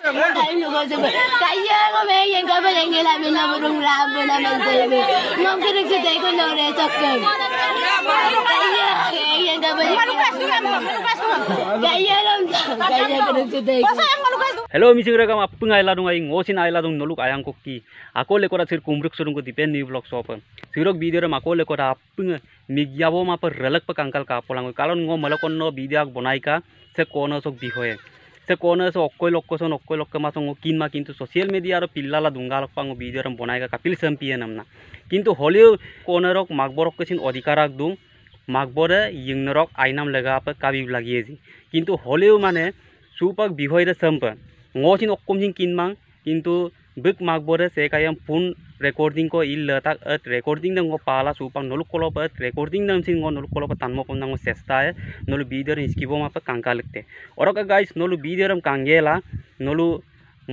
Time lu ko sabi. Kaya ko may yang ka ba yang namin na burong rabo naman sabi. Ngom ko nagsiday ko no retok ko. Kaya yang ka ba kaya lang kaya ko nagsiday ko. Hello misigrakam appung ailadung ai ngosin ailadung noluk ayang kokki akole kora sir kumruk surung ko dipen new vlog shop sirok video ram akole kora appung migyabo ma par relak pa kankal ka polang kalon ngo malakon no video ak bonai ka se kono sok bihoye se kono so okkoi lokko ma song kin ma kintu social media ro pillala dungal pang video ram bonai ka kapil sampiye namna kintu holio kono rok magborok kesin odhikarak dung magbore yingrok ainam lega pa kabib lagiyeji kintu holio mane supak bihoy re sampa ngosin okkom jing kinmang kintu bik magbore se kayam phone recording ko il tak at recording dang pala supang noluk kolo pat recording dang sing noluk kolo pat tanmo pon dang sesta hai nolu bider iskibo ma pa kangka likte oroka guys nolu bideram kangela nolu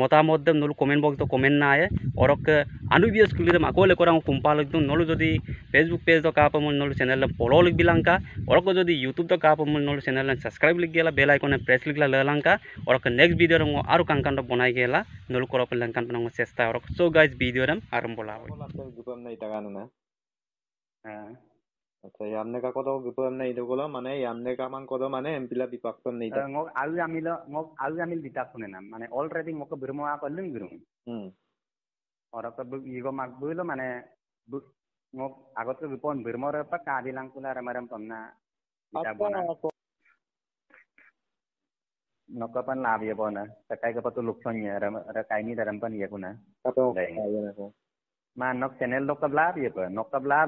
motamot dam nolu comment box to comment na hai orok anu bias kulir ma kole korang kumpal dum nolu jodi facebook page to ka pa mon nolu channel follow lik bilangka orok jodi youtube to ka pa mon nolu channel subscribe lik gela bell icon press lik la langka orok next video ram aru kangkan to bonai gela nolu koro pelangkan panang sesta orok so guys video ram arambo la gupam na itagan na আচ্ছা ইয়ামনে কা কত গপম না ইদো গলো মানে ইয়ামনে কা মান কত মানে এমপিলা বিপাকন নাই ngok alu amil ditak kunena মানে already moko bermoa ko lung gurung ora ko igo mag bulo মানে ngok agot ko bipon bermor pa ka bilang kula ramaram pamna ditak bona nokapan labi bona takai ka patu luksonya ra kaini daram pan ya kuna kato ayana ko man nok channel nok kabla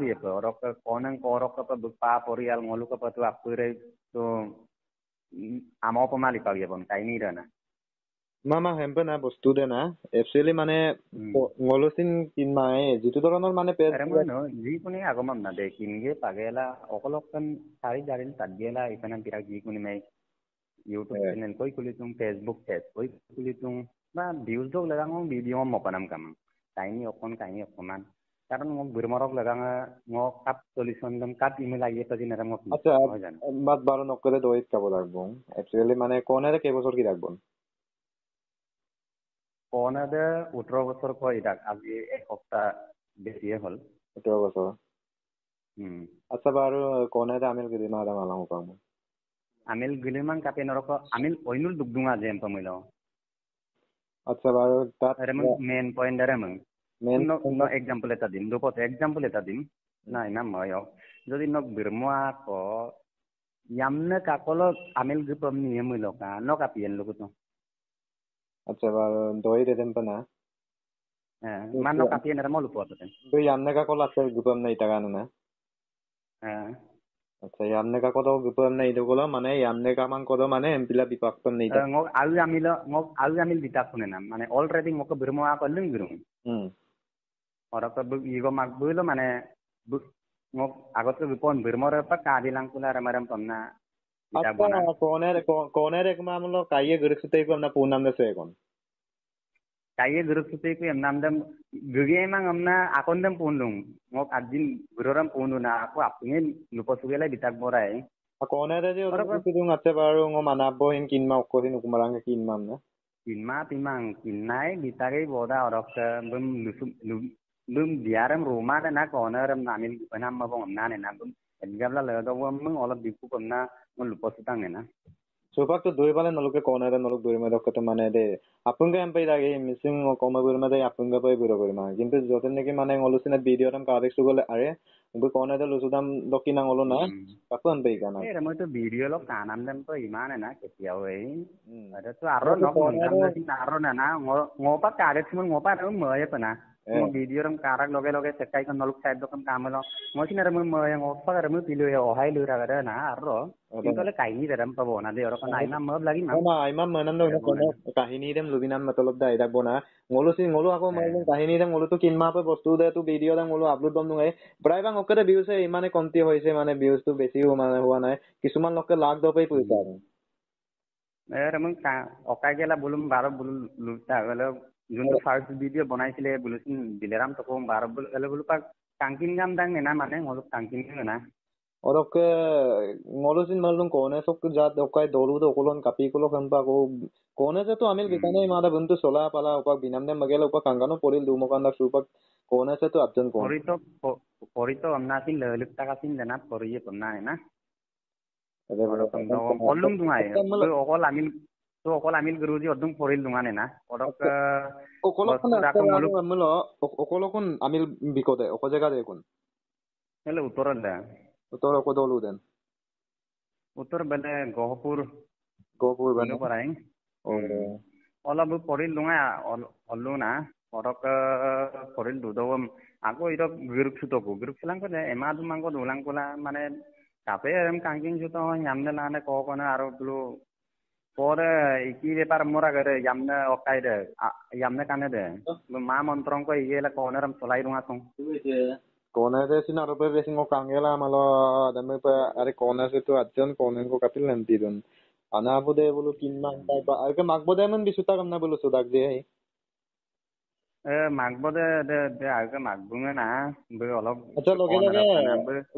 bi pa orok konang korok ka pa porial ngolu ka patu apure to amo pamali pa yebon kaini rana মামা হেম্পে না বস্তু দে না actually মানে ngolosin kinmae jitu doronor mane pe remano ji kuni agomam na de kinge pagela okolokan sari jarin tadgela ikana pirak ji kuni mai YouTube channel koi kulitung Facebook page koi kulitung ba views dog lagang video mo panam kam kaini okoman karon ngok bermorok lagang ngok kap solution dam kap email aye to din ram ngok আচ্ছা বাত বারো নকরে দইত কাবো রাখবো actually মানে কোনের কে বছর কি রাখবো কোনাদে 18 বছর কো ইদাক আজি এক সপ্তাহ বেশি হল 18 বছর আচ্ছা বারো কোনেদে আমিল গদি মাদা মালাম পাম আমিল গিলিমান কাপে নরক আমিল ওইনুল দুগদুঙা জেম পামিলো আচ্ছা বারো তাত মেন পয়েন্ট রে মেন নো एग्जांपल এটা দিম দুপত एग्जांपल এটা দিম নাই না ময় যদি নক বিরমোয়া কো ইয়ামনে কাকলো আমিল গপম নিয়মিলো কা নক আপিয়েন লগতো আচ্ছা বারো দই দেন পানা man no kapien রে মলু পততেন তো ইয়ামনে কাকলো আছে গপম নাই টাগানো না আচ্ছা ইয়ামনে কাকলো গপম নাই দগলো মানে ইয়ামনে কামান কদো মানে এমপিলা বিপাকন নাই ngok alu amil ditak kunena মানে already moko bermoa ko lung gurung ora ko igo mag bulo মানে ngok agot ko bipon bermor pa ka bilang kula ramaram pamna আচ্ছা কোনের এক মামলো কাইয়ে গরুসতে কো না পুনাম দেছে এখন kaye gurusute ko emnam dam guge mang amna akon dam punlung ngok adin guroram pununa ako apnge lupasugela bitak borai কোনের যে ওরা কিদুং আছে বারো ngo manabo hin kinma okkohin ukumarang kinmam na kinma timang kinnai bitare boda orok bum diaram roma na koneram namil panam mabong amna ne na bum edgabla ledo mung olop dipu komna mon lupasutang ne na সোফাক তো দই পালে নলকে কোনারে নলক দই মে দকতে মানে দে আপুঙ্গে M পাই লাগে missing কমে বইর মে আপুঙ্গে পাই বুড়ো করি মা কিন্তু যতন নাকি মানে ngolusin ভিডিও টাম কারেক সুগলে আরে গো কোনারে লুসুদাম দকি না ngolo na কাপন পাই কানা এ মই তো ভিডিও লো কানাম দেম তো ইমানে না কেতিয়াও এই আরে তো আরো নক না আরো না না ngopa কারেক সুমন ngopa র ময়ে পনা mo video ram karak loge sekai kan noluk side dokam kamelo mo sinara mo moye ngopa ram pilu ya ohai lu ra ga na arro কিন্তু কাহিনী ram pabo na de oro kan aima mob lagi না না আইমা মানন্দ কোনে কাহিনী them লুবিনাম মতলব দা এটা বনা ngolu ako মাইলে কাহিনী দেম ngolu তো কিনমা পে বস্তু দে তো ভিডিও দেম ngolu আপলোড দম নুই প্রায় বাং ওকরে ভিউজ এ ইমানে কমতি হইছে মানে ভিউজ তো বেশি মানে হোৱা নাই কিছুমান লোকে লাখ দপই পইছা এর মন ওকাই গেলা বলুম 12 বলু লুটা গেল যোনটো ফার্স্ট ভিডিও বনাইছিলে বলুছিন দিলেরাম তো কম 12 বলু পাক টাঙ্কিন গাম দাং না মানে ngolu টাঙ্কিন না Oke ngolusin malung kone sok jat okai dolu do kolon kapi kolo kampa ko kone se tu amil kitane mada buntu sola pala opak binam dem magela opak kangano poril dumo kanda supak kone se tu abjan kon Porito amnasin leluk takasin dana poriye pernah na. ade bolo Kolung dungai. Okol amil guruji odung poril dungan na. Odok okolokon amulo okolokon amil bikode oko jaga de kun hele utoran da. utor oko dolu den Utor bele Gohpur gopur bane paraing. ore Ola bu poril dungai ollu na. Odok poril dudawam. Aku itu grup sutoku. Grup silang ko de emadu mangko dulang kola mane kape em kangking suto nyamne lane ko kona aro dulu pore iki par mora gare yamne okai de yamne kane de ma montrong ko igela kone ram solai runga song kone se sinar pe besing o kangela malo dame pe are kone se tu ajan kone ko kapil nanti dun ana bude bulu kinman tai pa arke magbode man bisuta kamna bulu sudak je magbode de arke magbunga na be olop acha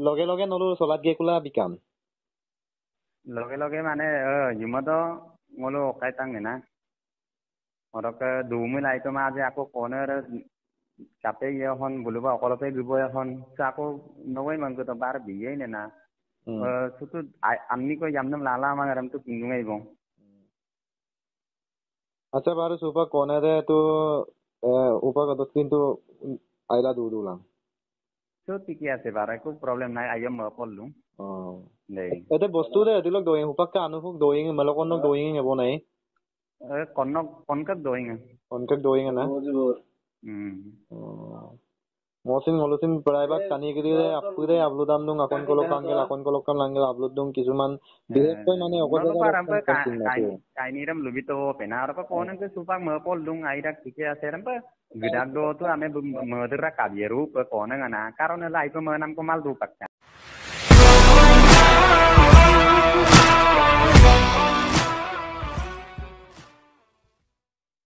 loge loge nolu solat ge kula bikam loge mane jumodo ngolo okai tang na orok dumi lai to ma je ako kone kape ye hon buluba okolope gubo hon ako nogoi man ko to bar biye ne na sutu amni ko yamnam lala mangaram tu pingungai bong acha baru supa kone de tu upa ka dotin tu aila dudulang so tiki ase bara ko problem nai ayam ma pollu nei ete bostu de dilok doing upak ka anu huk doing malokon nok doing ebo nai konkak doing konkak doing na mosin ngolusin private kani giri de apure uploadam dung akon kolokam langel upload dung kisuman bihes ko mane okoda kainiram lubito penar pa konan ke supak ma pol dung airak tiki ase ram pa gidak do tu ame merdera kabieru pa konan ana karon la ipo manam ko mal du pakka